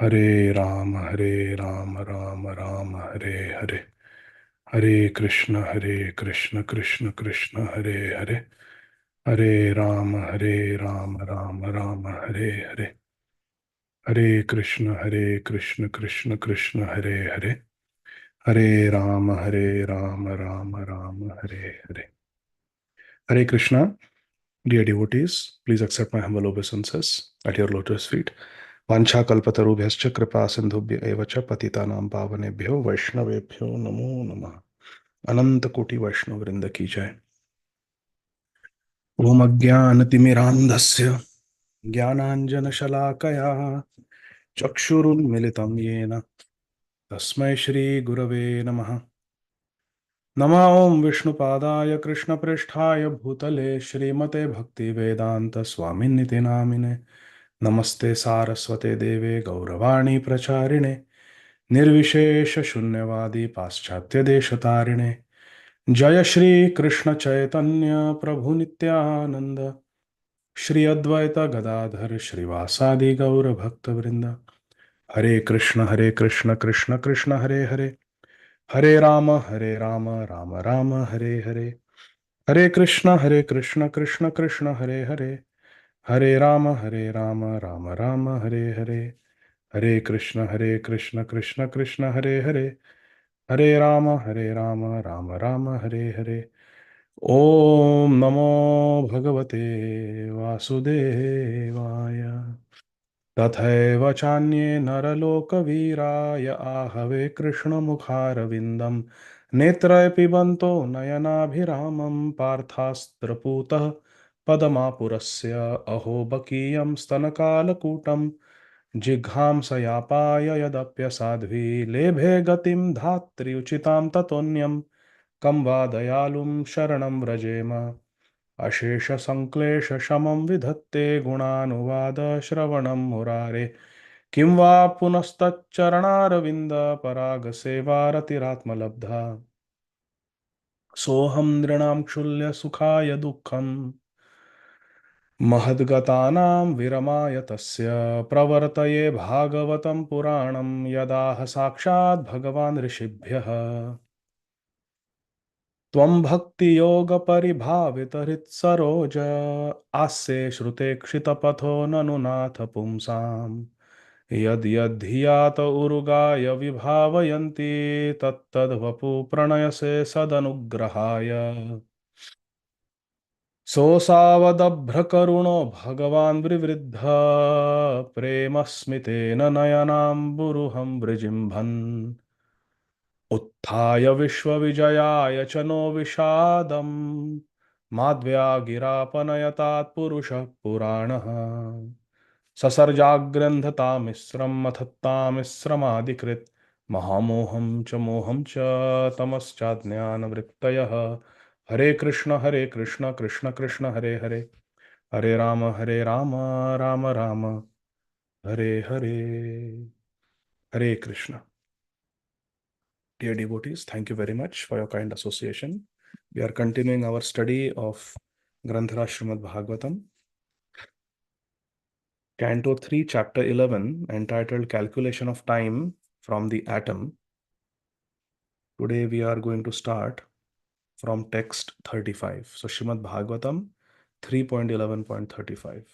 Hare Ram Ram Ram Hare Hare, Hare Krishna Krishna Krishna Hare Hare, Hare Ram Ram Ram Hare Hare, Hare Krishna Krishna Krishna Hare Hare, Hare Ram Ram Ram Hare Hare. Hare Krishna, dear devotees, please accept my humble obeisances at your lotus feet. Vancha kalpatarubhyascha kripa sindhubhya eva cha patitanam pavanebhyo vaishnavebhyo namo namah. अनंत कोटि वैष्णव वृंद की जय. ओम अज्ञानतिमिरान्धस्य ज्ञानाञ्जनशलाकया चक्षुरुन्मिलितं येन तस्मै श्रीगुरवे नमः. नमः ओं विष्णुपादाय कृष्णप्रेष्ठाय भूतले श्रीमते भक्तिवेदान्त स्वामिन्निति नामिने. नमस्ते सारस्वते देवे गौरवाणी प्रचारिणे निर्विशेष शून्यवादी पाश्चात्य देशतारिणे. जय श्री कृष्ण चैतन्य प्रभु नित्यानंद, श्री अद्वैत गदाधर श्रीवासादि गौर भक्त वृंद. हरे कृष्ण कृष्ण कृष्ण हरे हरे, हरे राम राम राम हरे हरे. हरे कृष्ण कृष्ण कृष्ण हरे हरे, हरे राम राम राम हरे हरे. हरे कृष्ण कृष्ण कृष्ण हरे हरे, हरे राम राम राम हरे हरे. ओम नमो भगवते वासुदेवाय. तथैव चान्ये नरलोकवीराय आहवे कृष्णमुखारविन्दं नेत्रय पिबन्तो नयनाभिरामं पार्थास्त्रपूतः पदमापुरस्य अहो बकीयं स्तनकालकूटं जिघांसयापाय यदप्यसाध्वी लेभे गतिं धात्र्युचितां ततोऽन्यं कं वा दयालुं शरणं व्रजेम. अशेषसङ्क्लेशशमं विधत्ते गुणानुवाद श्रवणं मुरारे. किं वा पुनस्तच्चरणारविन्दपरागसेवारतिरात्मलब्धा. सोऽहं नृणां क्षुल्यसुखाय दुःखं महद्गतानां विरमाय तस्य प्रवर्तये भागवतं पुराणं यदाह साक्षात् भगवान् ऋषिभ्यः. त्वं भक्तियोगपरिभावितहृत्सरोज आस्ये श्रुते क्षितपथो ननु नाथ पुंसाम्. यद्यद्धियात उरुगाय विभावयन्ति तत्तद्वपु प्रणयसे सदनुग्रहाय. सोऽसावदभ्रकरुणो भगवान् विवृद्ध प्रेमस्मितेन नयनाम्बुरुहं वृजिम्भन्. उत्थाय विश्वविजयाय च नो विषादम् माध्व्यागिरापनयतात् पुरुषः पुराणः. ससर्जाग्रन्थतामिश्रं मथत्तामिश्रमादिकृत् महामोहं च मोहं च तमश्चाज्ञानवृत्तयः. हरे कृष्ण कृष्ण कृष्ण हरे हरे, हरे राम राम राम हरे हरे. हरे Krishna. Dear devotees, thank you very much for your kind association. We are continuing our study of Granthara Srimad Bhagavatam, Canto 3, Chapter 11, entitled Calculation of Time from the Atom. Today we are going to start from text 35. So, Srimad Bhagavatam 3.11.35.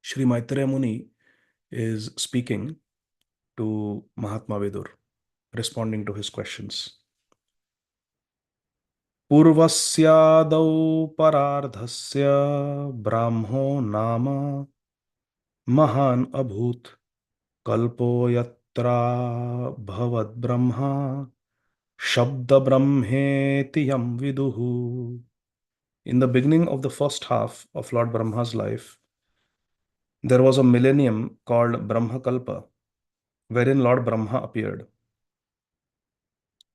Shri Maitreya Muni is speaking to Mahatma Vidur, responding to his questions. पूर्वस्यादौ परार्धस्य Brahmo नाम महान् अभूत् कल्पो यत्रा भवद्ब्रह्मा शब्दब्रह्मेति यं विदुः. In the beginning of the first half of Lord Brahma's life, there was a millennium called Brahmakalpa, wherein Lord Brahma appeared.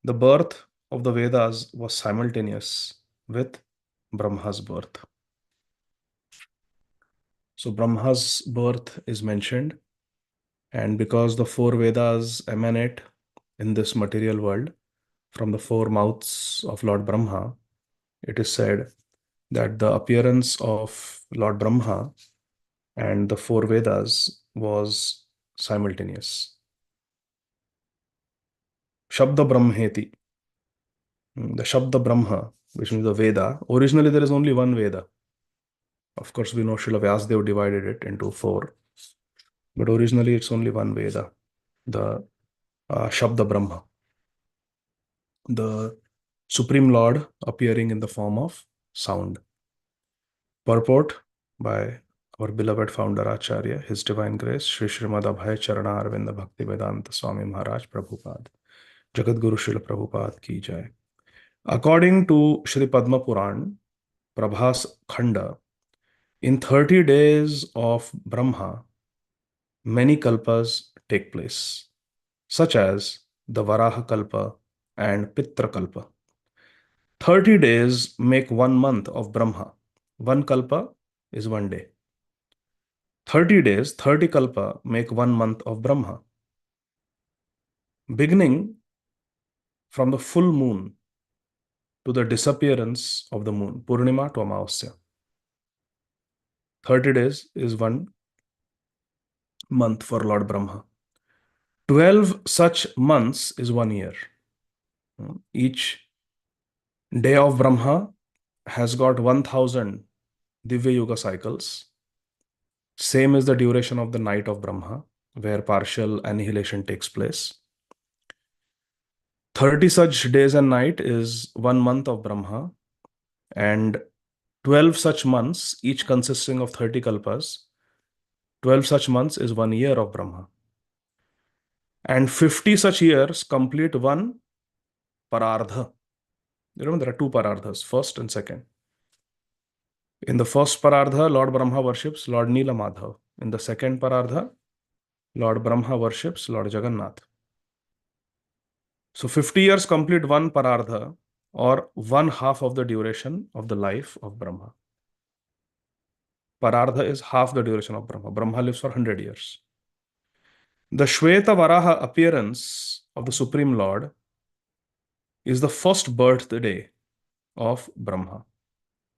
The birth of the Vedas was simultaneous with Brahma's birth. So Brahma's birth is mentioned, and because the four Vedas emanate in this material world from the four mouths of Lord Brahma, it is said that the appearance of Lord Brahma and the four Vedas was simultaneous. Shabda Brahmeti, the Shabda Brahma, which means the Veda. Originally, there is only one Veda. Of course, we know Srila Vyasadeva divided it into four, but originally it's only one Veda, the Shabda Brahma, the Supreme Lord appearing in the form of sound. Purport by our beloved founder Acharya, His Divine Grace, Sri Srimad Abhay Charana Arvinda Bhakti Vedanta Swami Maharaj Prabhupada, Jagat Guru Srila Prabhupada ki jai. According to Sri Padma Puran, Prabhas Khanda, in 30 days of Brahma, many kalpas take place, such as the Varaha Kalpa and Pitra Kalpa. 30 days make 1 month of Brahma. One kalpa is 1 day. 30 days, 30 kalpa make 1 month of Brahma. Beginning from the full moon to the disappearance of the moon, Purnima to Amavasya. 30 days is 1 month for Lord Brahma. 12 such months is 1 year. Each day of Brahma has got 1000 Divya Yuga cycles. Same is the duration of the night of Brahma, where partial annihilation takes place. 30 such days and night is 1 month of Brahma, and 12 such months, each consisting of 30 kalpas, 12 such months is 1 year of Brahma. And 50 such years complete one parardha. You remember there are two parardhas, first and second. In the first parardha, Lord Brahma worships Lord Nila Madhav. In the second parardha, Lord Brahma worships Lord Jagannath. So 50 years complete one parardha, or 1/2 of the duration of the life of Brahma. Parardha is half the duration of Brahma. Brahma lives for 100 years. The Shweta Varaha appearance of the Supreme Lord is the first birthday of Brahma.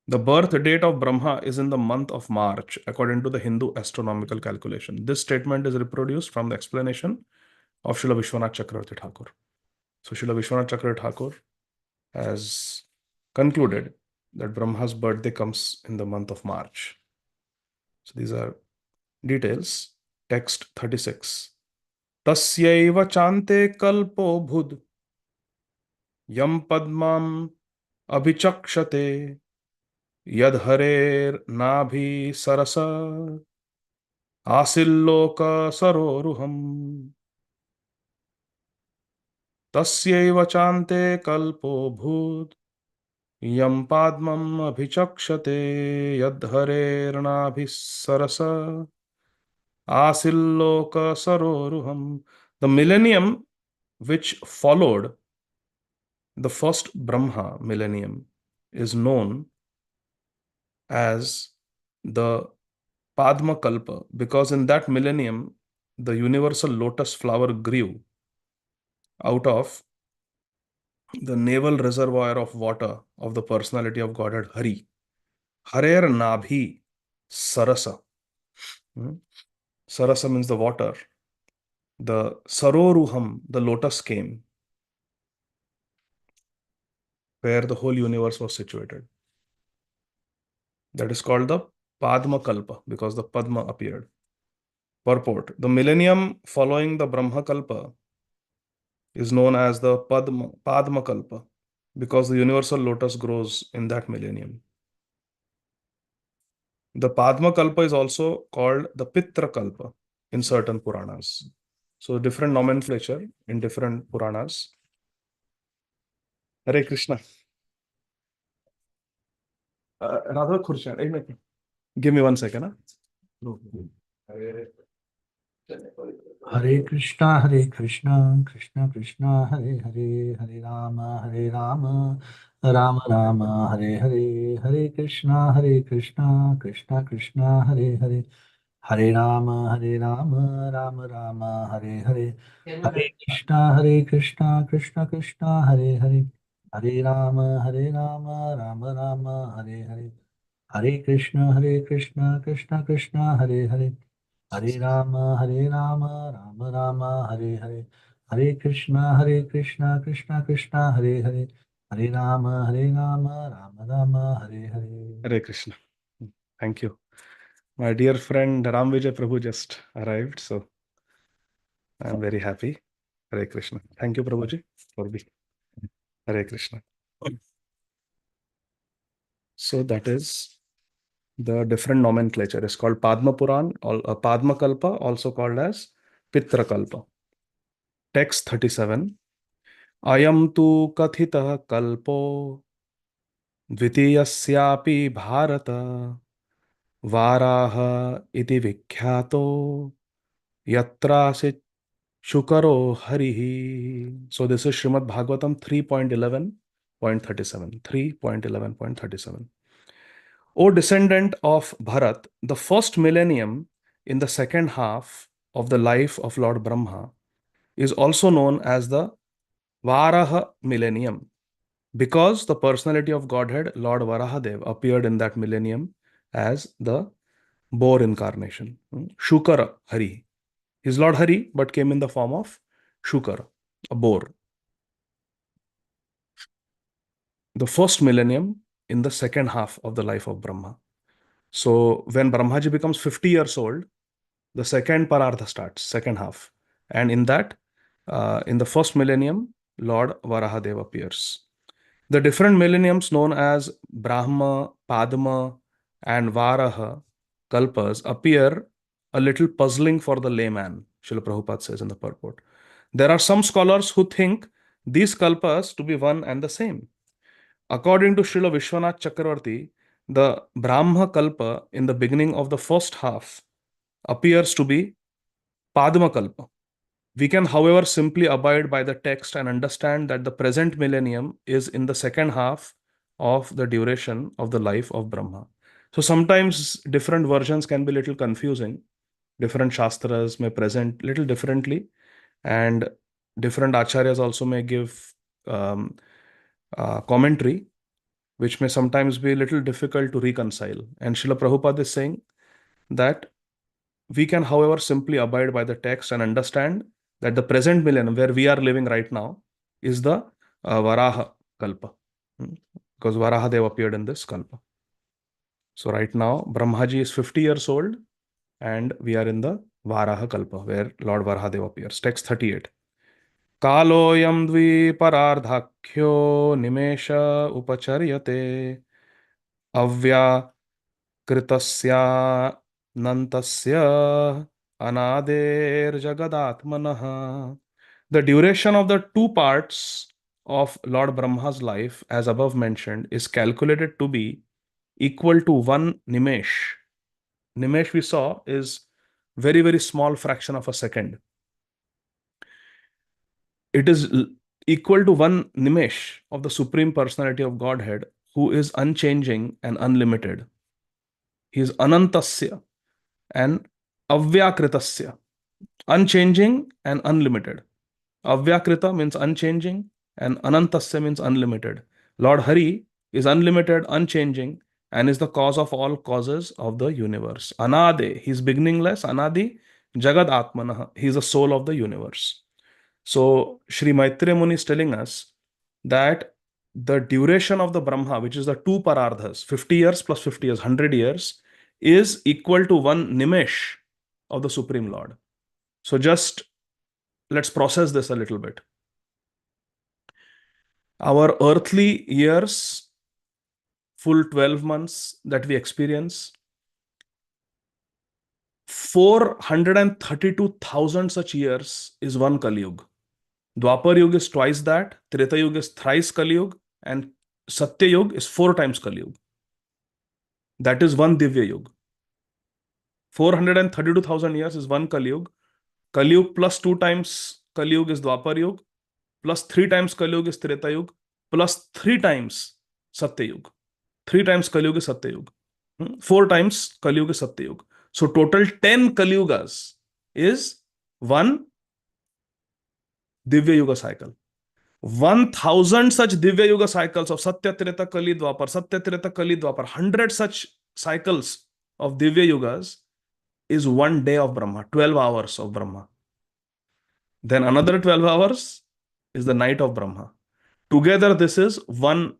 The birth date of Brahma is in the month of March, according to the Hindu astronomical calculation. This statement is reproduced from the explanation of Srila Vishwanath Chakravarti Thakur. So Srila Vishwanath Chakravarti Thakur has concluded that Brahma's birthday comes in the month of March. So these are details. Text 36. Tasyaiva chante kalpo bhud yam padmam abhichakshate yadharer nabhi sarasa asilloka saroruham. Tasyaiva chante kalpo bhud yam padmam abhichakshate yadharer nabhi sarasa asilloka saroruham. The millennium which followed the first Brahma millennium is known as the Padma Kalpa, because in that millennium the universal lotus flower grew out of the navel reservoir of water of the personality of Godhead Hari. Harer Nabhi Sarasa. Sarasa means the water. The Saroruham, the lotus came, where the whole universe was situated. That is called the Padma Kalpa, because the Padma appeared. Purport: the millennium following the Brahma Kalpa is known as the Padma Kalpa, because the universal lotus grows in that millennium. The Padma Kalpa is also called the Pitra Kalpa in certain Puranas. So different nomenclature in different Puranas. Hare Krishna. Radha Khurshan, एक minute. Give me 1 second. Huh? No. Hare Krishna, Hare Krishna, Krishna Krishna, Hare Hare, Hare Rama, Hare Rama, Rama Rama, Hare Hare, Hare Krishna, Krishna Krishna, Hare Hare, Hare Rama, Rama Rama, Hare Hare, Hare Krishna, Krishna Krishna, Hare Hare, Hare Rama, Rama Rama, Hare Hare, Hare Krishna, Krishna Krishna, Hare Hare, Hare Rama, Rama Rama, Hare Hare, Hare Krishna, Krishna Krishna, Hare Hare, Hare Rama, Rama Rama, Hare Hare. Hare Krishna. Thank you. My dear friend Ram Vijay Prabhu just arrived, so I'm very happy. Hare Krishna. Thank you, Prabhuji, for being. Hare Krishna. So that is the different nomenclature. It's called Padma Puran, or Padma Kalpa, also called as Pitra Kalpa. Text 37. Ayam tu kathitah kalpo dvitiyasyapi bharata varaha iti vikyato yatrasit shukaro harihi. So this is Srimad Bhagavatam 3.11.37. 3.11.37. O descendant of Bharat, the first millennium in the second half of the life of Lord Brahma is also known as the Varaha millennium, because the personality of Godhead, Lord Varahadev, appeared in that millennium as the boar incarnation. Shukara Hari. He's Lord Hari, but came in the form of Shukara, a boar. The first millennium in the second half of the life of Brahma. So when Brahmaji becomes 50 years old, the second parartha starts, second half. And in that, in the first millennium, Lord Varahadev appears. The different millenniums known as Brahma, Padma, and Varaha kalpas appear a little puzzling for the layman, Srila Prabhupada says in the purport. There are some scholars who think these kalpas to be one and the same. According to Srila Vishwanath Chakravarti, the Brahma kalpa in the beginning of the first half appears to be Padma kalpa. We can, however, simply abide by the text and understand that the present millennium is in the second half of the duration of the life of Brahma. So sometimes different versions can be a little confusing. Different Shastras may present little differently, and different Acharyas also may give commentary, which may sometimes be a little difficult to reconcile. And Srila Prabhupada is saying that we can, however, simply abide by the text and understand that the present millennium, where we are living right now, is the Varaha Kalpa. Because Varahadev appeared in this Kalpa. So right now, Brahmaji is 50 years old, and we are in the Varaha Kalpa, where Lord Varahadev appears. Text 38. Kaloyam dviparardhakhyo nimesha upacharyate avya kritasya nantasya anader jagadatmanaha. The duration of the two parts of Lord Brahma's life, as above mentioned, is calculated to be equal to one nimesh. Nimesh, we saw, is very, very small fraction of a second. It is equal to one nimesh of the Supreme Personality of Godhead, who is unchanging and unlimited. He is anantasya and avyakritasya, unchanging and unlimited. Avyakrita means unchanging, and anantasya means unlimited. Lord Hari is unlimited, unchanging, and is the cause of all causes of the universe. Anade, he is beginningless. Anadi, Jagad Atmanaha, he is the soul of the universe. So Sri Maitreya Muni is telling us that the duration of the Brahma, which is the two parardhas, 50 years plus 50 years, 100 years, is equal to one nimesh of the Supreme Lord. So just let's process this a little bit. Our earthly years, full 12 months that we experience, 432,000 such years is one Kali Yuga. Dwapar Yuga is twice that, Treta Yuga is thrice Kali Yuga, and Satya Yuga is 4 times Kali Yuga. That is one Divya Yuga. 432,000 years is one Kali Yuga. Kali Yuga plus 2 times Kali Yuga is Dwapar Yuga, plus 3 times Kali Yuga is Treta Yuga, plus 3 times Satya Yuga. 3 times Kali Yuga is Satya Yuga. 4 times Kali Yuga is Satya Yuga. So total 10 Kali Yugas is one Divya Yuga cycle. 1,000 such Divya Yuga cycles of Satya Treta Kali Dwapar, Satya Treta Kali Dwapar, 100 such cycles of Divya Yugas is 1 day of Brahma, 12 hours of Brahma. Then another 12 hours is the night of Brahma. Together, this is 1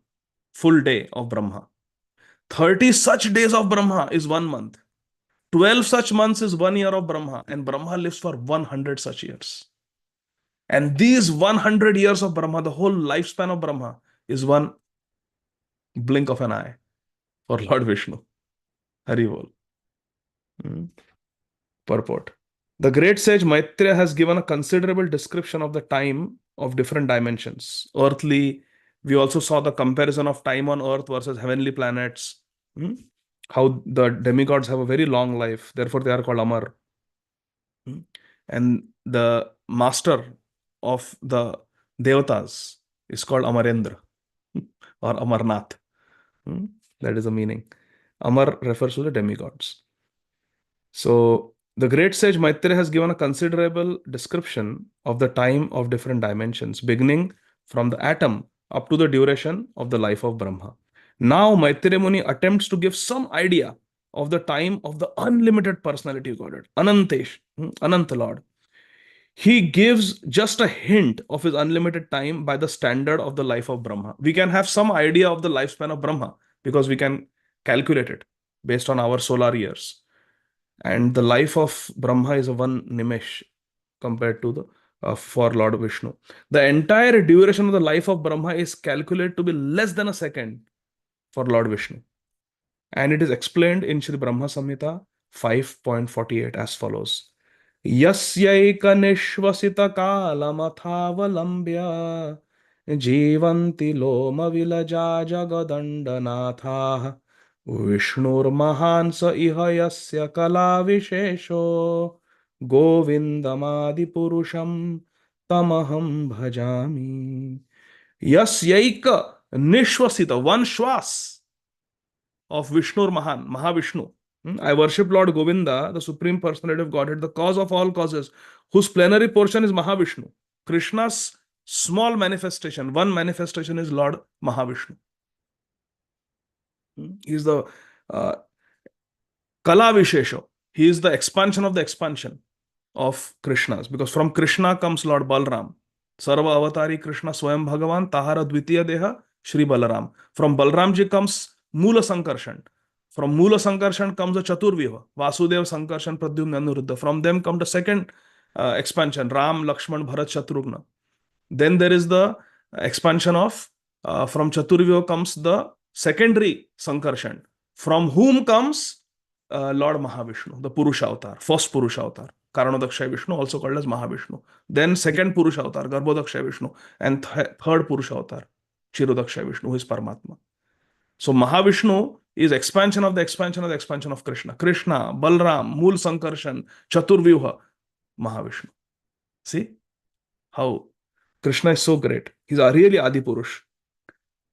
full day of Brahma. 30 such days of Brahma is 1 month. 12 such months is 1 year of Brahma, and Brahma lives for 100 such years. And these 100 years of Brahma, the whole lifespan of Brahma, is one blink of an eye for Lord Vishnu. Hari Bol. Purport. The great sage Maitreya has given a considerable description of the time of different dimensions. Earthly, we also saw the comparison of time on earth versus heavenly planets. How the demigods have a very long life, therefore they are called Amar. And the master of the Devatas is called Amarendra or Amarnath. That is the meaning. Amar refers to the demigods. So the great sage Maitreya has given a considerable description of the time of different dimensions, beginning from the atom up to the duration of the life of Brahma. Now Maitreya Muni attempts to give some idea of the time of the unlimited personality of Godhead, Anantesh, Ananta Lord. He gives just a hint of his unlimited time by the standard of the life of Brahma. We can have some idea of the lifespan of Brahma because we can calculate it based on our solar years. And the life of Brahma is a 1 nimesh compared to the for Lord Vishnu. The entire duration of the life of Brahma is calculated to be less than a second for Lord Vishnu. And it is explained in Sri Brahma Samhita 5.48 as follows. Yasyaika nishvasita kalamathavalambya jivanti loma vilaja jagadandanathah Vishnur mahansa iha yasya kala vishesho govindamadi purusham tamaham bhajami. Yasyaika nishvasita, one shwas of Vishnur Mahan, Mahavishnu. I worship Lord Govinda, the Supreme Personality of Godhead, the cause of all causes, whose plenary portion is Mahavishnu. Krishna's small manifestation, one manifestation is Lord Mahavishnu. He is the Kala Vishesho. He is the expansion of the expansion of Krishna's, because from Krishna comes Lord Balram. Sarva Avatari Krishna Swayam Bhagavan Tahara Dvitiya Deha Shri Balaram. From Balramji comes Mula Sankarshan. From Mula Sankarshan comes the Chaturviva, Vasudev Sankarshan Pradyumna Anuruddha. From them come the second expansion, Ram, Lakshman, Bharat, Shatrugna. Then there is the expansion of, from Chaturviva comes the secondary Sankarshan, from whom comes Lord Mahavishnu, the Purusha Avatar, first Purusha Avatar. Karanodakshaya Vishnu, also called as Mahavishnu. Then second Purusha Avatar, Garbhodakshaya Vishnu. And third Purusha Avatar, Chirodakshaya Vishnu, who is Paramatma. So Mahavishnu is expansion of the expansion of the expansion of Krishna. Krishna, Balram, Mool Sankarshan, Chaturvyuha, Mahavishnu. See how Krishna is so great. He's really Adi Purush.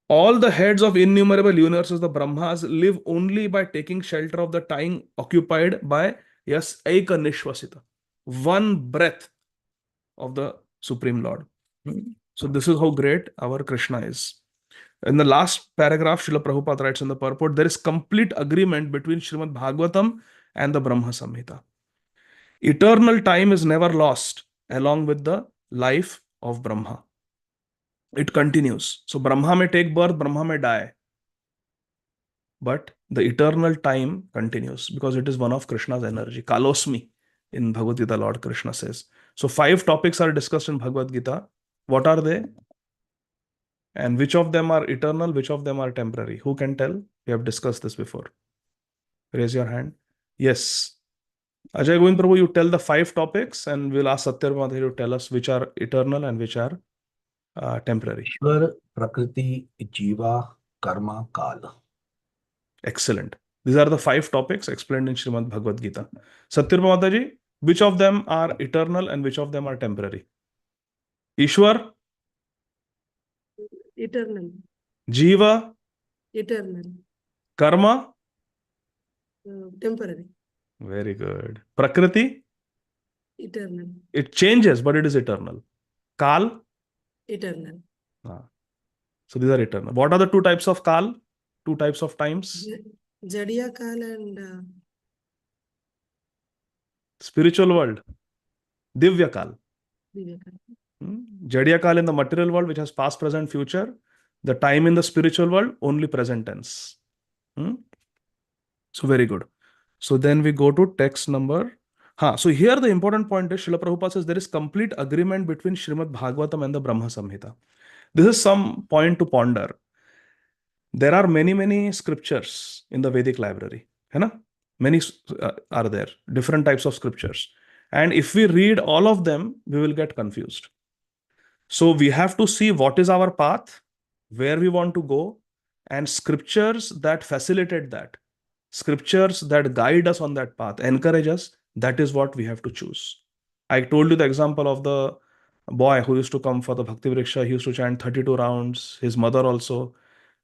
All the heads of innumerable universes, the Brahmas, live only by taking shelter of the time occupied by Eika Nishvasita, one breath of the Supreme Lord. So this is how great our Krishna is. In the last paragraph, Srila Prabhupada writes in the purport, there is complete agreement between Srimad Bhagavatam and the Brahma Samhita. Eternal time is never lost along with the life of Brahma. It continues. So Brahma may take birth, Brahma may die. But the eternal time continues because it is one of Krishna's energy. Kalosmi in Bhagavad Gita, Lord Krishna says. So 5 topics are discussed in Bhagavad Gita. What are they? And which of them are eternal, which of them are temporary? Who can tell? We have discussed this before. Raise your hand. Yes. Ajay Govind Prabhu, you tell the 5 topics and we'll ask Satyar Madhuri to tell us which are eternal and which are temporary. Ishwar, Prakriti, Jiva, Karma, Kala. Excellent. These are the 5 topics explained in Srimad Bhagavad Gita. Satyar Mataji, which of them are eternal and which of them are temporary? Ishwar? Eternal. Jiva? Eternal. Karma? Temporary. Very good. Prakriti? Eternal. It changes, but it is eternal. Kal? Eternal. So these are eternal. What are the 2 types of Kal? 2 types of times? Jadiya Kal and Spiritual world, Divya Kal. Vivekal. Jadiya Kal in the material world, which has past, present, future. The time in the spiritual world, only present tense. So very good. So then we go to text number. So here the important point is Srila Prabhupada says there is complete agreement between Srimad Bhagavatam and the Brahma Samhita. This is some point to ponder. There are many scriptures in the Vedic library. है ना? Many are there, different types of scriptures. And if we read all of them, we will get confused. So we have to see what is our path, where we want to go, and scriptures that facilitate that. Scriptures that guide us on that path, encourage us, that is what we have to choose. I told you the example of the boy who used to come for the Bhakti Vriksha. He used to chant 32 rounds, his mother also.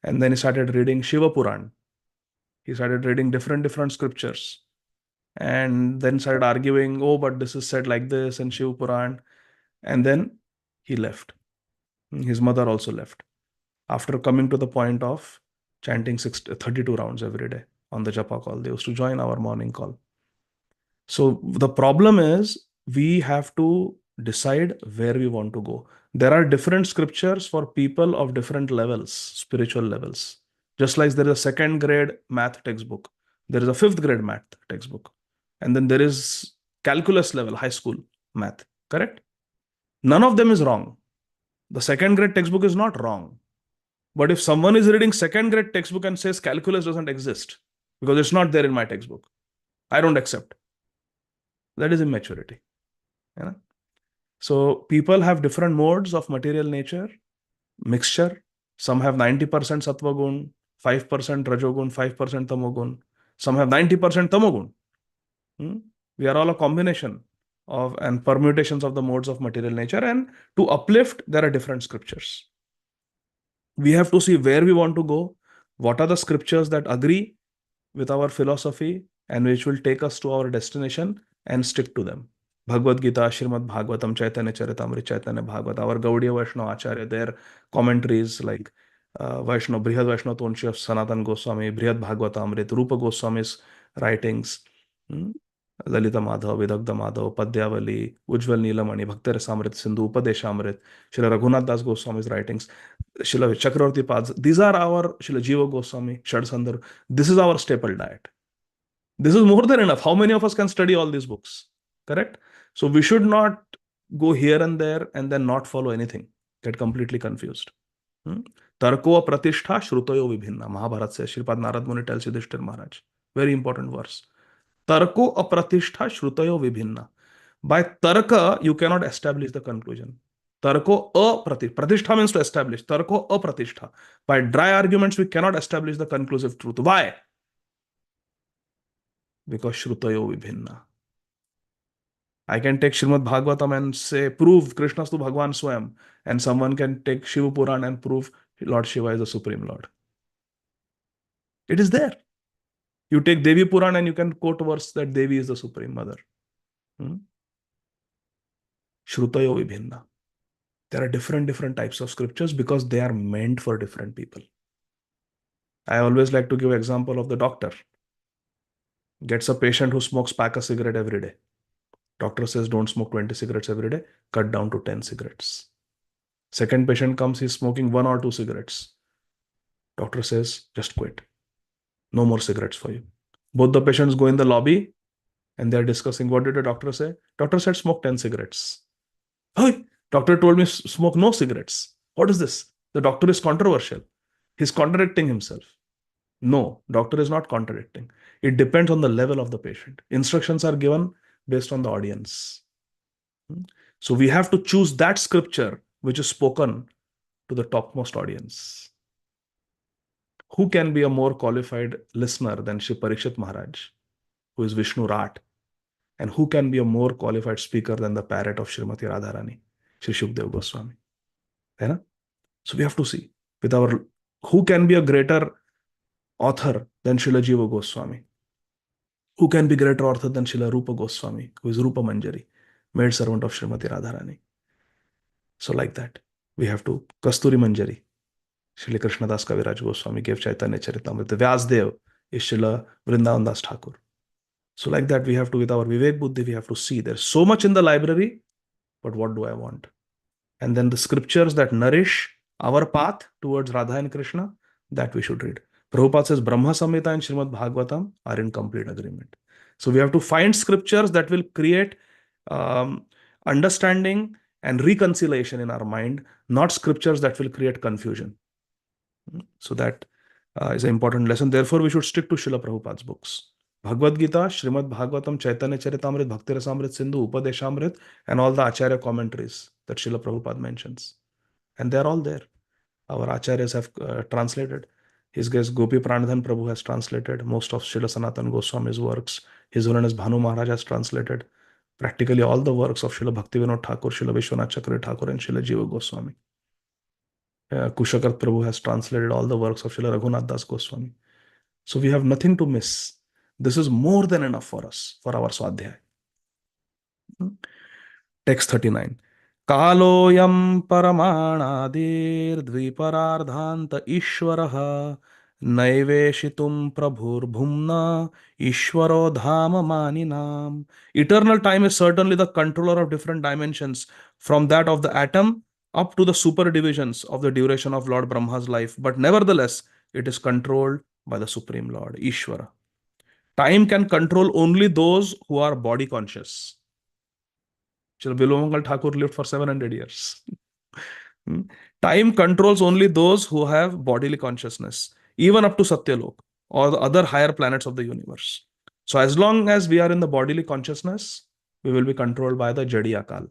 And then he started reading Shiva Puran. He started reading different scriptures. And then started arguing, oh, but this is said like this in Shiva Puran. And then he left. His mother also left. After coming to the point of chanting 32 rounds every day on the japa call, they used to join our morning call. So the problem is we have to decide where we want to go. There are different scriptures for people of different levels, spiritual levels. Just like there is a second grade math textbook, there is a fifth grade math textbook, and then there is calculus level, high school math, correct? None of them is wrong. The second grade textbook is not wrong. But if someone is reading second grade textbook and says calculus doesn't exist because it's not there in my textbook, I don't accept. That is immaturity. Yeah? So people have different modes of material nature, mixture. Some have 90% sattva gun, 5% rajogun, 5% tamogun. Some have 90% tamogun. We are all a combination of and permutations of the modes of material nature. And to uplift, there are different scriptures. We have to see where we want to go, what are the scriptures that agree with our philosophy and which will take us to our destination, and stick to them. Bhagavad Gita, Srimad Bhagavatam, Chaitanya Charitamrita, Chaitanya Bhagavata, our Gaudiya Vaishnava Acharya, their commentaries like Vaishnava, Brihad Vaishnava Tonshi of Sanatan Goswami, Brihad Bhagavatamrita, Rupa Goswami's writings, Lalita Madhav, Vidagdha Madhav, Padyavali, Ujjwal Neelamani, Bhakti Rasamrita Sindhu, Upadeshamrita, Srila Raghunath Das Goswami's writings, Srila Chakravarti Pads. These are our Srila Jiva Goswami, Shadasandhar. This is our staple diet. This is more than enough. How many of us can study all these books? Correct? So we should not go here and there and then not follow anything. Get completely confused. Tarko pratishtha shrutoyo vibhinna. Mahabharata says, Shripad Narad Muni tells Yudhishthir Maharaj. Very important verse. Tarko apratishtha shrutoyo vibhinna. By tarka, you cannot establish the conclusion. Tarko apratishtha. Pratishtha means to establish. Tarko apratishtha. By dry arguments, we cannot establish the conclusive truth. Why? Because Shrutayo Vibhinna. I can take Srimad Bhagavatam and say, prove Krishnastu Bhagwan Swayam. And someone can take Shiva Puran and prove Lord Shiva is the Supreme Lord. It is there. You take Devi Puran and you can quote verse that Devi is the Supreme Mother. Shrutayo Vibhinna. There are different types of scriptures because they are meant for different people. I always like to give example of the doctor. Gets a patient who smokes pack a cigarette every day. Doctor says, don't smoke 20 cigarettes every day, cut down to 10 cigarettes. Second patient comes, he's smoking 1 or 2 cigarettes. Doctor says, just quit. No more cigarettes for you. Both the patients go in the lobby and they're discussing, what did the doctor say? Doctor said, smoke 10 cigarettes. Hey, doctor told me smoke no cigarettes. What is this? The doctor is controversial. He's contradicting himself. No, doctor is not contradicting. It depends on the level of the patient. Instructions are given based on the audience. So we have to choose that scripture which is spoken to the topmost audience. Who can be a more qualified listener than Shri Parikshit Maharaj, who is Vishnu Rat? And who can be a more qualified speaker than the parrot of Srimati Radharani, Shri Shukdev Goswami? Right? So we have to see with our who can be a greater author than Srila Jiva Goswami? Who can be greater author than Srila Rupa Goswami, who is Rupa Manjari, maid servant of Srimati Radharani? So like that, we have to Kasturi Manjari. Srila Krishnadas Kaviraj Goswami gave Chaitanya Charitamrita. Vyasdev is Srila Vrindavan Das Thakur. So like that, we have to, with our Vivek Buddhi, we have to see there's so much in the library, but what do I want? And then the scriptures that nourish our path towards Radha and Krishna, that we should read. Prabhupada says Brahma Samhita and Srimad Bhagavatam are in complete agreement. So we have to find scriptures that will create understanding and reconciliation in our mind, not scriptures that will create confusion. So that is an important lesson. Therefore, we should stick to Srila Prabhupada's books. Bhagavad Gita, Srimad Bhagavatam, Chaitanya Charitamrita, Bhakti Rasamrita Sindhu, Upadeshamrita, and all the Acharya commentaries that Srila Prabhupada mentions. And they're all there. Our Acharyas have translated. His guest Gopi Pranadhan Prabhu has translated most of Srila Sanatana Goswami's works. His Holiness Bhanu Maharaj has translated practically all the works of Srila Bhaktivinoda Thakur, Srila Vishwanath Chakravarti Thakur, and Srila Jiva Goswami. Kushakat Prabhu has translated all the works of Srila Raghunath Das Goswami. So we have nothing to miss. This is more than enough for us, for our Swadhyay. Text 39. Kaloyam paramanadir dviparardhanta ishwaraha naiveshitum prabhur bhumna ishwaro dhama maninam. Eternal time is certainly the controller of different dimensions, from that of the atom up to the super divisions of the duration of Lord Brahma's life. But nevertheless, it is controlled by the Supreme Lord, Ishvara. Time can control only those who are body conscious. Srila Bilomangal Thakur lived for 700 years. Time controls only those who have bodily consciousness, even up to Satyalok or the other higher planets of the universe. So as long as we are in the bodily consciousness, we will be controlled by the Jadi Akal.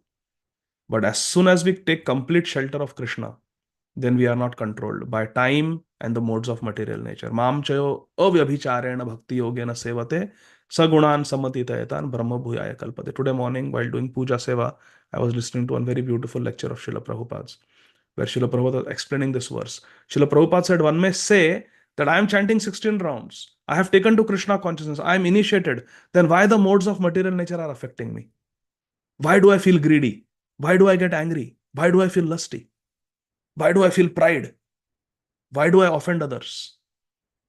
But as soon as we take complete shelter of Krishna, then we are not controlled by time and the modes of material nature. Mam chayo avyabhicharena bhakti yogena sevate sagunan samatitayetan brahma bhuyaya kalpate. Today morning, while doing puja seva, I was listening to one very beautiful lecture of Srila Prabhupada's, where Srila Prabhupada was explaining this verse. Srila Prabhupada said, one may say that I am chanting 16 rounds. I have taken to Krishna consciousness. I am initiated. Then why the modes of material nature are affecting me? Why do I feel greedy? Why do I get angry? Why do I feel lusty? Why do I feel pride? Why do I offend others?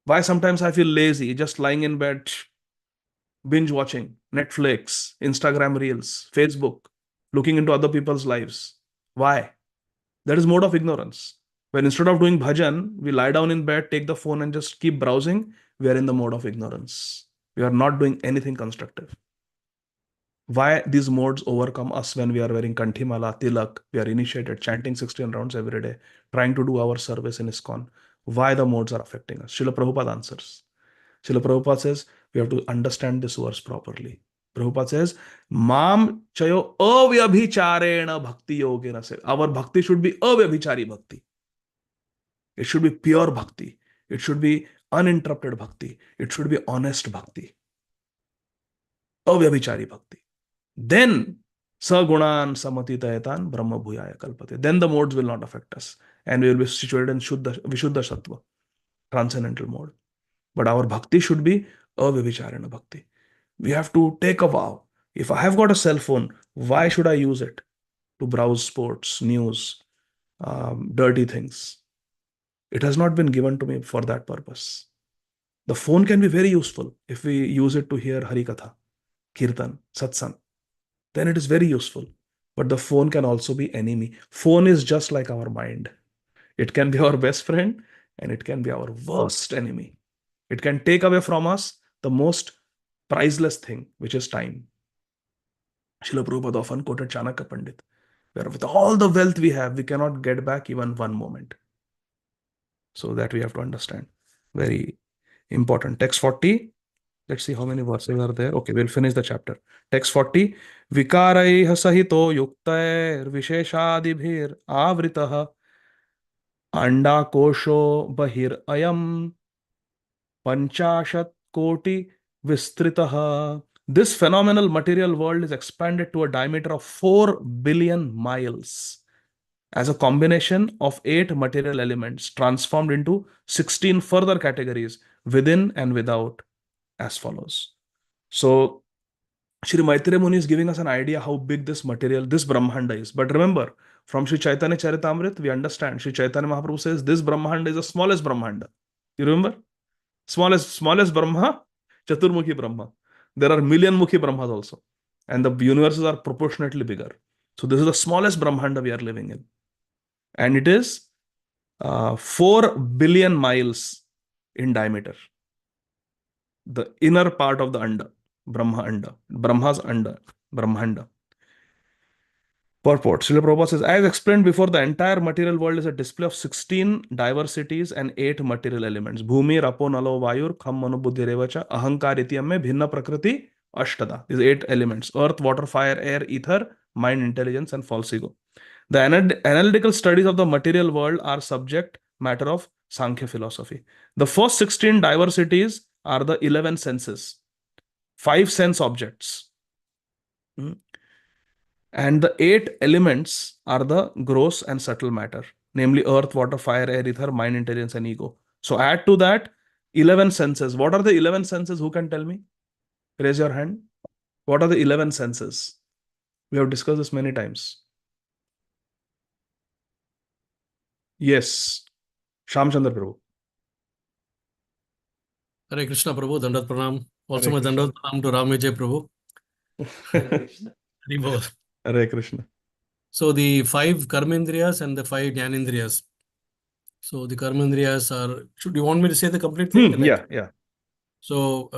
Why sometimes I feel lazy, just lying in bed, binge watching Netflix, Instagram Reels, Facebook, looking into other people's lives? Why? That is mode of ignorance. When instead of doing bhajan, we lie down in bed, take the phone and just keep browsing, we are in the mode of ignorance. We are not doing anything constructive. Why these modes overcome us when we are wearing kanthimala, tilak, we are initiated, chanting 16 rounds every day, trying to do our service in ISKCON. Why the modes are affecting us? Srila Prabhupada answers. Srila Prabhupada says, we have to understand this verse properly. Prabhupada says, Mam chayo avyabhicharena bhakti yogena. Our bhakti should be avyabhichari bhakti. It should be pure bhakti. It should be uninterrupted bhakti. It should be honest bhakti. Avyabhichari bhakti. Then sagunan samatitayetan brahma bhuyaya kalpate. Then the modes will not affect us. And we will be situated in Vishuddha Sattva, transcendental mode. But our bhakti should be avyabhicharana bhakti. We have to take a vow. If I have got a cell phone, why should I use it to browse sports, news, dirty things? It has not been given to me for that purpose. The phone can be very useful if we use it to hear Harikatha, Kirtan, Satsang. Then it is very useful. But the phone can also be enemy. Phone is just like our mind. It can be our best friend and it can be our worst enemy. It can take away from us the most priceless thing, which is time. Srila Prabhupada often quoted Chanakya Pandit, where with all the wealth we have, we cannot get back even one moment. So that we have to understand. Very important. Text 40. Let's see how many verses are there. Okay, we'll finish the chapter. Text 40. Vikaraiha sahito yuktair visheshadibhir avritah anda kosho bahir ayam panchashat koti vistritah. This phenomenal material world is expanded to a diameter of 4 billion miles as a combination of 8 material elements transformed into 16 further categories within and without, as follows. So Shri Maitreya Muni is giving us an idea how big this material, this Brahmanda is. But remember, from Shri Chaitanya Charitamrita, we understand Shri Chaitanya Mahaprabhu says this Brahmanda is the smallest Brahmanda. You remember? Smallest Brahma, Chaturmukhi Brahma. There are million-mukhi Brahmas also. And the universes are proportionately bigger. So this is the smallest Brahmanda we are living in. And it is 4 billion miles in diameter. The inner part of the Anda, Brahma's Anda, Brahmanda. Purport. Srila Prabhupada says, as explained before, the entire material world is a display of 16 diversities and 8 material elements. Bhumi, Rapo, Nalo, Vayur, Kham, Mano, Buddhi, Revacha, Ahankar, Ityam mein Bhinna Prakriti, Ashtada. These 8 elements: earth, water, fire, air, ether, mind, intelligence, and false ego. The analytical studies of the material world are subject matter of Sankhya philosophy. The first 16 diversities are the 11 senses, 5 sense objects. And the 8 elements are the gross and subtle matter, namely earth, water, fire, air, ether, mind, intelligence, and ego. So add to that 11 senses. What are the 11 senses? Who can tell me? Raise your hand. What are the 11 senses? We have discussed this many times. Yes. Shamchandra Prabhu. Hare Krishna Prabhu, Dandat Pranam. Also Hare my Dandat Pranam to Ram Vijay Prabhu. Hari Bol. Hare Krishna. So the 5 Karmendriyas and the 5 Jnanendriyas. So the Karmendriyas are, should you want me to say the complete thing? Yeah. So,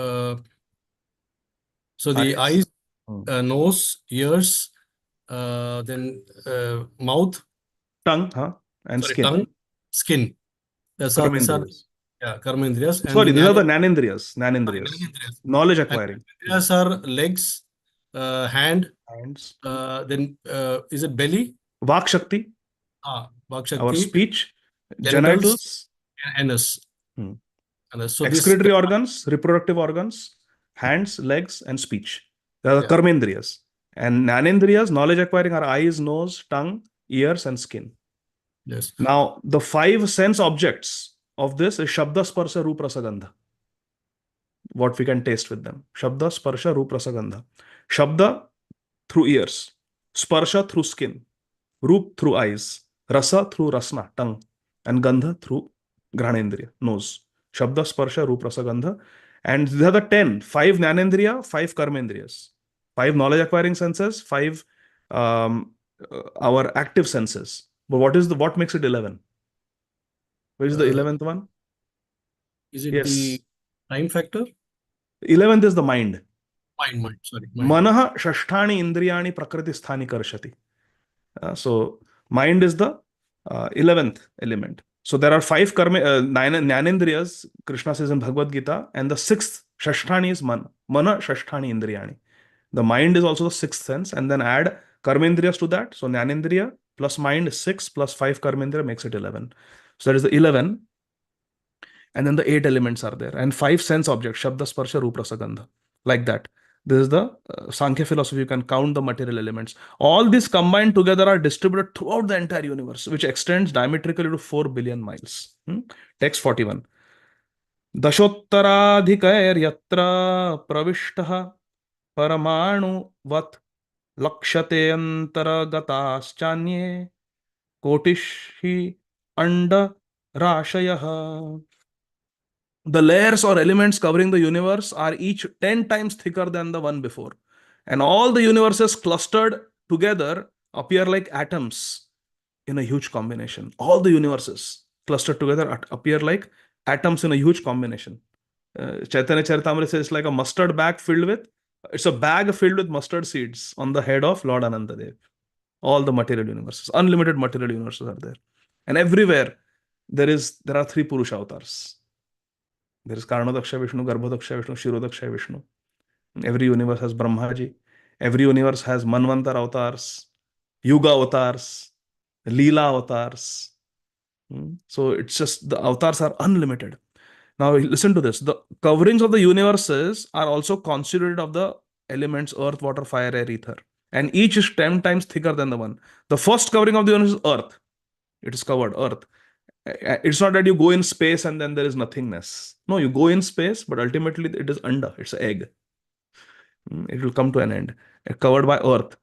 the eyes, nose, ears, then mouth, tongue, and sorry, skin. tongue, skin. These are Karmendriyas. Sorry, these are the Jnanendriyas. Jnanendriyas. Knowledge acquiring. Jnanendriyas are legs, hands. Then is it belly? Vak Shakti. Vak Shakti. Our speech. Genitals. Anus. So excretory organs, reproductive organs, hands, legs, and speech. They are the Karmendriyas. And Jnanendriyas, knowledge acquiring, are eyes, nose, tongue, ears, and skin. Yes. Now, the 5 sense objects of this is Shabda, Sparsha, Roop, Rasa, Gandha. What we can taste with them. Shabda, Sparsha, Roop, Rasa, Gandha. Shabda through ears. Sparsha through skin. Roop through eyes. Rasa through rasna, tongue. And Gandha through Granendriya, nose. Shabda, Sparsha, Roop, Rasa, Gandha. And these are the 10. 5 Jnanendriya, 5 Karmendriyas. 5 knowledge acquiring senses, 5 our active senses. But what makes it 11? Which is the 11th one? Is it the time factor? 11th is the mind. Mind. Manaha shasthani indriyani prakriti sthani karshati. So mind is the 11th element. So there are 5 Jnanendriyas, Krishna says in Bhagavad Gita, and the 6th shasthani is mana. Mana shasthani indriyani. The mind is also the 6th sense, and then add Karmendriyas to that. So Jnanendriya plus mind is 6 plus 5 Karmendriya makes it 11. So that is the 11. And then the 8 elements are there. And 5 sense objects, Shabda, Sparsha, Roop, Rasa, Gandha. Like that. This is the Sankhya philosophy. You can count the material elements. All these combined together are distributed throughout the entire universe, which extends diametrically to 4 billion miles. Text 41. Dashottaradhikair yatra pravishtaha Paramanu vat lakshate antaragataschanye kotishi anda rashayaha. The layers or elements covering the universe are each 10 times thicker than the one before. And all the universes clustered together appear like atoms in a huge combination. All the universes clustered together appear like atoms in a huge combination. Chaitanya Charitamrita says it's like a mustard bag it's a bag filled with mustard seeds on the head of Lord Anantadev. All the material universes, unlimited material universes are there. And everywhere there are 3 Purusha avatars. There is Karnadaksha Vishnu, Garbhodaksha Vishnu, Shirodaksha Vishnu. Every universe has Brahmaji. Every universe has Manvantar avatars, Yuga avatars, Leela avatars. So it's just the avatars are unlimited. Now listen to this. The coverings of the universes are also constituted of the elements earth, water, fire, air, ether. And each is 10 times thicker than the one. The first covering of the universe is earth. It is covered, earth. It's not that you go in space and then there is nothingness. No, you go in space, but ultimately it is anda. It's an egg. It will come to an end. Covered by earth.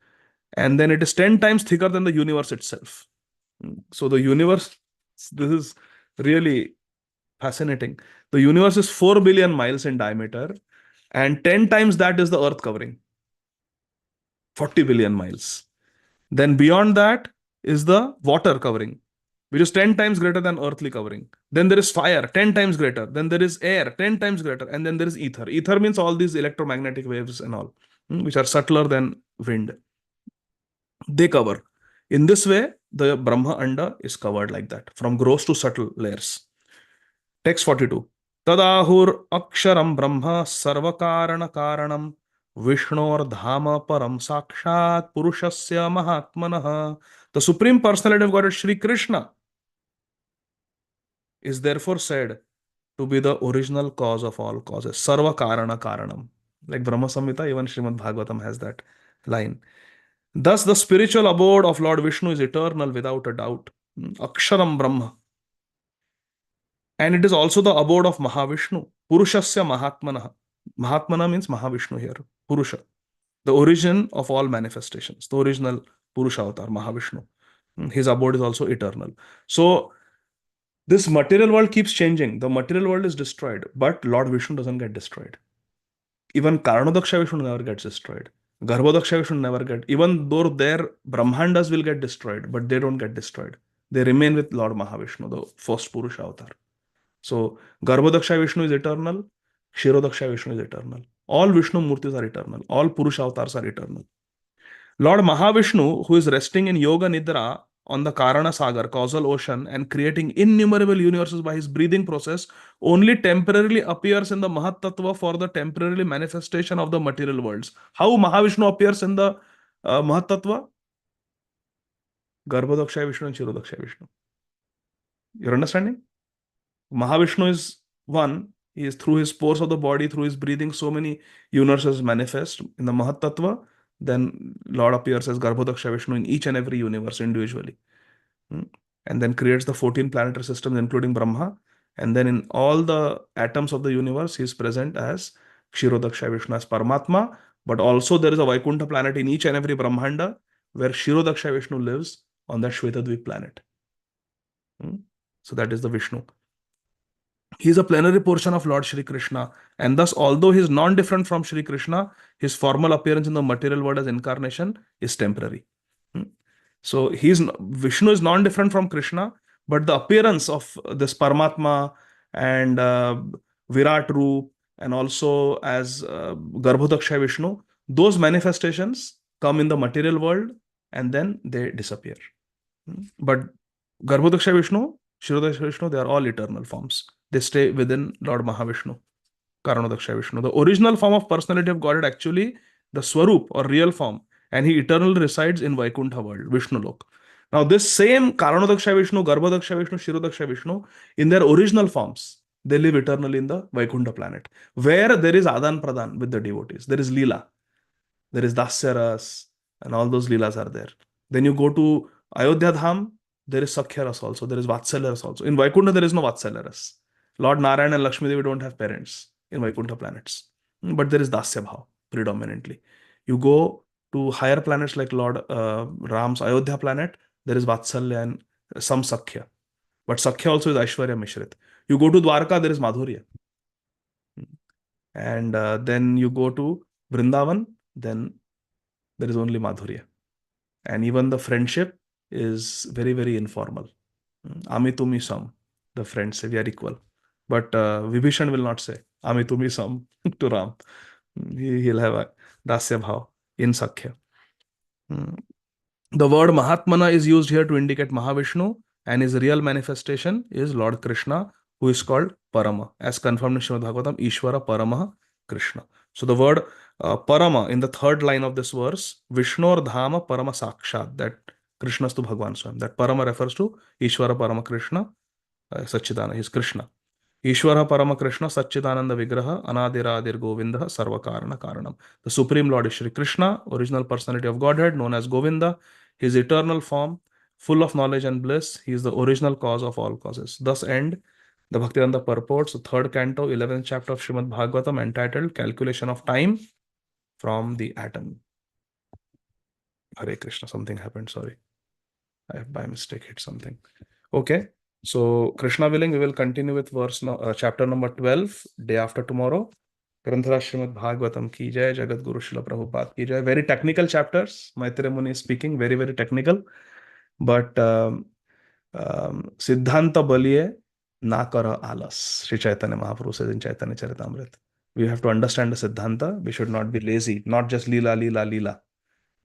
And then it is 10 times thicker than the universe itself. So the universe, this is really fascinating. The universe is 4 billion miles in diameter, and 10 times that is the Earth covering, 40 billion miles. Then beyond that is the water covering, which is 10 times greater than earthly covering. Then there is fire, 10 times greater. Then there is air, 10 times greater. And then there is ether. Ether means all these electromagnetic waves and all, which are subtler than wind. They cover. In this way, the Brahma Anda is covered like that, from gross to subtle layers. Text 42. Tadahur aksharam brahma sarvakarana karanam Vishnor dhama param sakshat purushasya mahatmanah. The Supreme Personality of Godhead, Shri Krishna, is therefore said to be the original cause of all causes. Sarva karana karanam. Like Brahma Samhita, even Srimad Bhagavatam has that line. Thus, the spiritual abode of Lord Vishnu is eternal without a doubt. Aksharam Brahma. And it is also the abode of Mahavishnu. Purushasya Mahatmana. Mahatmana means Mahavishnu here. Purusha. The origin of all manifestations. The original Purusha avatar, Mahavishnu. His abode is also eternal. So, this material world keeps changing. The material world is destroyed, but Lord Vishnu doesn't get destroyed. Even Karanodaksha Vishnu never gets destroyed. Garbhodaksha Vishnu never get, even though their Brahmandas will get destroyed, but they don't get destroyed. They remain with Lord Mahavishnu, the first Purusha avatar. So, Garbhodaksha Vishnu is eternal, Kshirodaksha Vishnu is eternal. All Vishnu Murtis are eternal. All Purusha avatars are eternal. Lord Mahavishnu, who is resting in Yoga Nidra on the Karana Sagar, causal ocean, and creating innumerable universes by his breathing process, only temporarily appears in the Mahat Tattva for the temporary manifestation of the material worlds. How Mahavishnu appears in the Mahat Tattva? Garbhodaksha Vishnu and Kshirodaksha Vishnu. You're understanding? Mahavishnu is one. He is through his pores of the body, through his breathing, so many universes manifest in the Mahat Tattva. Then Lord appears as Garbhodaksha Vishnu in each and every universe individually. And then creates the 14 planetary systems, including Brahma. And then in all the atoms of the universe, he is present as Kshirodaksha Vishnu, as Paramatma. But also there is a Vaikuntha planet in each and every Brahmanda where Kshirodaksha Vishnu lives on that Shvetadvip planet. So that is the Vishnu. He is a plenary portion of Lord Shri Krishna, and thus, although he is non-different from Shri Krishna, his formal appearance in the material world as incarnation is temporary. So Vishnu is non-different from Krishna, but the appearance of this Paramatma and Virat Roop, and also as Garbhodaksha Vishnu, those manifestations come in the material world and then they disappear. But Garbhodaksha Vishnu, Kshirodaksha Vishnu, they are all eternal forms. They stay within Lord Mahavishnu, Karanodaksha Vishnu. The original form of personality of Godhead, actually, the Swarup or real form, and he eternally resides in Vaikuntha world, Vishnu Lok. Now, this same Karanodaksha Vishnu, Garbhodaksha Vishnu, Kshirodaksha Vishnu, in their original forms, they live eternally in the Vaikuntha planet, where there is Adan Pradan with the devotees. There is Leela, there is Dasya Ras, and all those Leelas are there. Then you go to Ayodhya Dham, there is Sakhya Ras also, there is Vatsalya Ras also. In Vaikuntha, there is no Vatsalya Ras. Lord Narayana and Lakshmi Devi don't have parents in Vaikuntha planets. But there is Dasya Bhav predominantly. You go to higher planets like Lord Ram's Ayodhya planet, there is Vatsalya and some Sakhya. But Sakhya also is Aishwarya Mishrit. You go to Dwarka, there is Madhurya. And then you go to Vrindavan, then there is only Madhurya. And even the friendship is very, very informal. Ami tumi sam, the friends say we are equal. But Vibhishan will not say Ami tumi sam to Ram. He'll have a Dasya Bhav in Sakhya. The word Mahatmana is used here to indicate Mahavishnu, and his real manifestation is Lord Krishna, who is called Parama, as confirmed in Srimad Bhagavatam, Ishvara Paramaha Krishna. So the word Parama in the third line of this verse, Vishnor Dhama Parama Sakshat, that Krishnastu Bhagwan Swam. That Parama refers to Ishvara Parama Krishna, Satchidana, he is Krishna. Ishvara Parama Krishna, Satchidananda Vigraha, Anadiradir Govinda, Sarva Karana Karanam. The Supreme Lord is Shri Krishna, original personality of Godhead, known as Govinda. His eternal form, full of knowledge and bliss. He is the original cause of all causes. Thus end the Bhaktivedanta purports, the third canto, 11th chapter of Srimad Bhagavatam, entitled Calculation of Time from the Atom. Hare Krishna, something happened, sorry. I have by mistake hit something. Okay. So, Krishna willing, we will continue with chapter number 12, day after tomorrow. Granthara Srimad Bhagavatam ki jai, Jagat Guru Srila Prabhupada ki jai. Very technical chapters. Maitreya Muni is speaking, very, very technical. But Siddhanta baliye na kara alas. Sri Chaitanya Mahaprabhu says in Chaitanya Charitamrita. We have to understand the Siddhanta. We should not be lazy, not just Leela, Leela, Leela.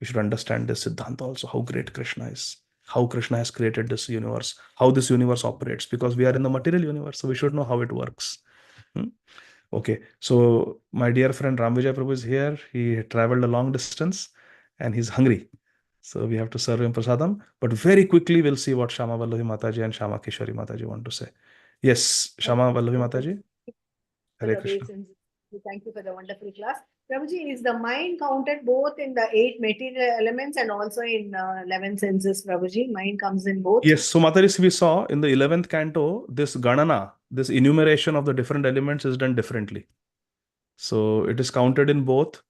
We should understand this Siddhanta also, how great Krishna is, how Krishna has created this universe, how this universe operates, because we are in the material universe, so we should know how it works. Okay, so my dear friend Ram Vijay Prabhu is here. He traveled a long distance and he's hungry. So we have to serve him prasadam. But very quickly, we'll see what Shama Vallabhi Mataji and Shama Kishori Mataji want to say. Yes, Shama Vallabhi Mataji. Hare Krishna. Thank you for the wonderful class. Prabhuji, is the mind counted both in the 8 material elements and also in 11 senses, Prabhuji? Mind comes in both? Yes, so Mataji, we saw in the 11th canto, this Ganana, this enumeration of the different elements is done differently. So it is counted in both.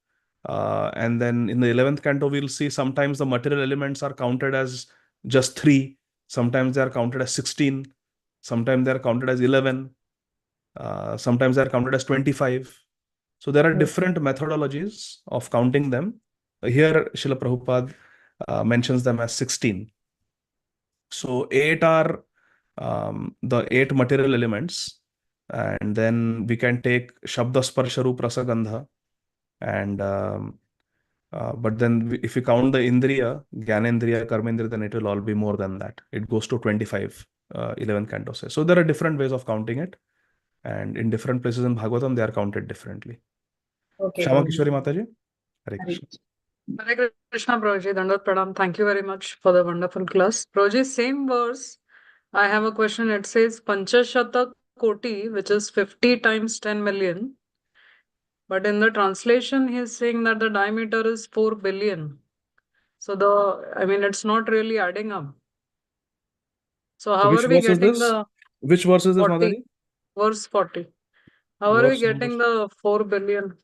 And then in the 11th canto, we'll see sometimes the material elements are counted as just 3. Sometimes they are counted as 16. Sometimes they are counted as 11. Sometimes they are counted as 25. So there are different methodologies of counting them. Here, Srila Prabhupada mentions them as 16. So 8 are the 8 material elements. And then we can take Shabda Sparsha Roop Rasa Gandha. And but then if we count the Indriya, Gyanendriya, Karmendriya, then it will all be more than that. It goes to 25, 11 canto says. So there are different ways of counting it. And in different places in Bhagavatam, they are counted differently. Okay. Shama Kishori Mataji. Hare Krishna. Hare Krishna, Prabhuji. Dandavat Pranam. Thank you very much for the wonderful class. Prabhuji, same verse. I have a question. It says Panchashata Koti, which is 50 times 10 million. But in the translation, he is saying that the diameter is 4 billion. So it's not really adding up. So how Which are we verse is getting this? the Which verse is this, 40, Mataji? verse 40? How are we Verse getting the 4 billion?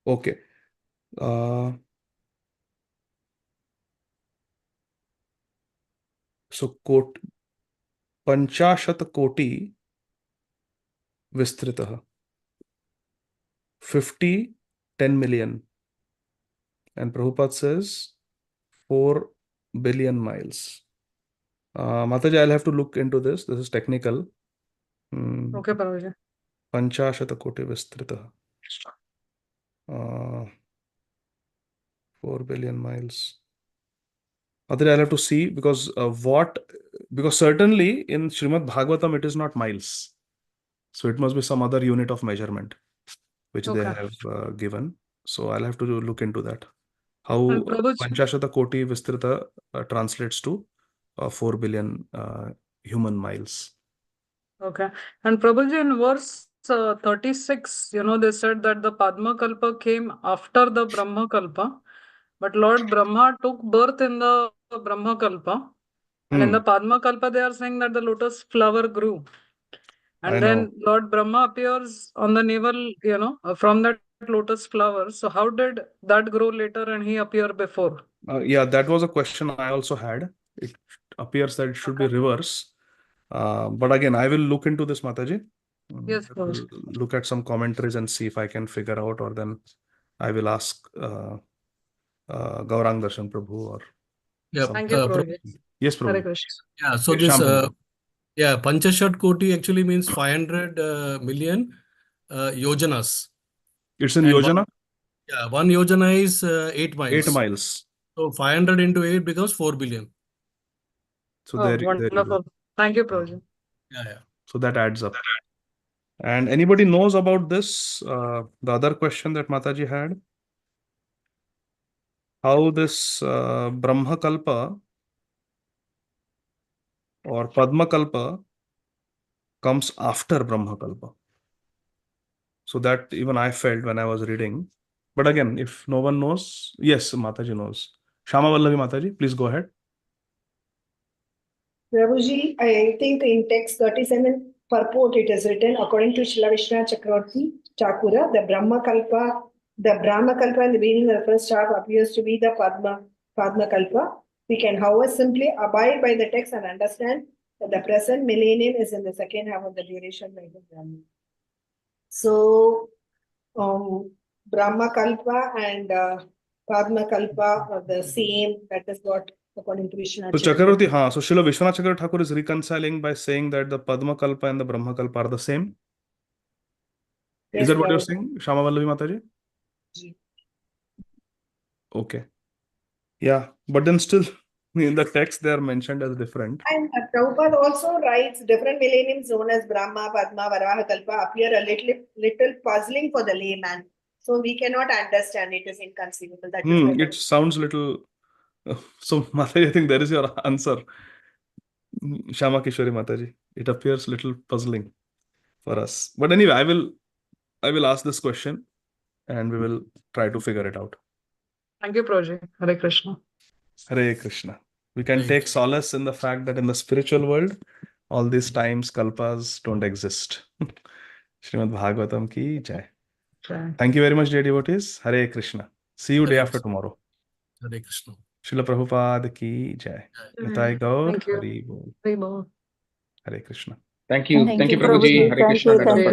Okay. So Panchashat Koti Vistritah. 50, 10 million. And Prabhupada says 4 billion miles. Mataji, I'll have to look into this. This is technical. Okay, Prabhuji. Panchashata Koti Vistritah. 4 billion miles. Mataji, I'll have to see because certainly in Srimad Bhagavatam it is not miles. So it must be some other unit of measurement which they have given. So I'll have to look into that. How Panchashata Koti Vistrita translates to 4 billion human miles. Okay. And Prabhuji, in verse 36, they said that the Padma Kalpa came after the Brahma Kalpa, but Lord Brahma took birth in the Brahma Kalpa. And in the Padma Kalpa, they are saying that the lotus flower grew. And then Lord Brahma appears on the navel, from that lotus flower. So how did that grow later and he appear before? Yeah, that was a question I also had. It appears that it should be reverse. But again, I will look into this, Mataji. Yes, I will look at some commentaries and see if I can figure out, or then I will ask Gaurang Darshan Prabhu or. Yeah, thank you, Prabhuji. Yes, Prabhu. Hare Krishna. Yeah, so this Panchashat Koti actually means 500 million yojanas. It's in And yojana? One yojana is 8 miles. 8 miles. So 500 into 8 becomes 4 billion. So there you wonderful. go. Thank you, Prabhuji. Yeah. So that adds up. And anybody knows about this? The other question that Mataji had? How this Brahma Kalpa or Padma Kalpa comes after Brahma Kalpa. So that even I felt when I was reading. But again, if no one knows, yes, Mataji knows. Shama Vallavi Mataji, please go ahead. Prabhuji, I think in text 37 purport it is written, according to Srila Vishwanath Chakravarti Thakura, the Brahma Kalpa in the beginning of the first half appears to be the Padma Kalpa. We can, however, simply abide by the text and understand that the present millennium is in the second half of the duration by the Brahma. So, Brahma Kalpa and Padma Kalpa are the same. That is what, according to Vishnu. So Chakravarti, so Srila Vishwanath Chakravarti Thakur is reconciling by saying that the Padma Kalpa and the Brahma Kalpa are the same. Is that what you're saying, Shama Vallavi Mataji? Okay. Yeah, but then still in the text they are mentioned as different. And Prabhupada also writes different millenniums known as Brahma, Padma, Varaha Kalpa appear a little puzzling for the layman. So we cannot understand, it is inconceivable. That is It sounds little. So Mataji, I think there is your answer. Shama Kishori Mataji. It appears little puzzling for us. But anyway, I will ask this question and we will try to figure it out. Thank you, Prabhuji. Hare Krishna. Hare Krishna. We can Hare take solace in the fact that in the spiritual world, all these times, kalpas don't exist. Srimad Bhagavatam ki jai. Jai. Thank you very much, dear devotees. Hare Krishna. See you day Hare after tomorrow. Hare Krishna. Srila Prabhupada ki jai. Nitai Gaur. Thank you. Hari Bol. Hare Bol. Hare Krishna. Thank you. Thank Thank you, you, Prabhuji. Prabhuji. Hare Thank Krishna. you. Hare Thank Rama. you.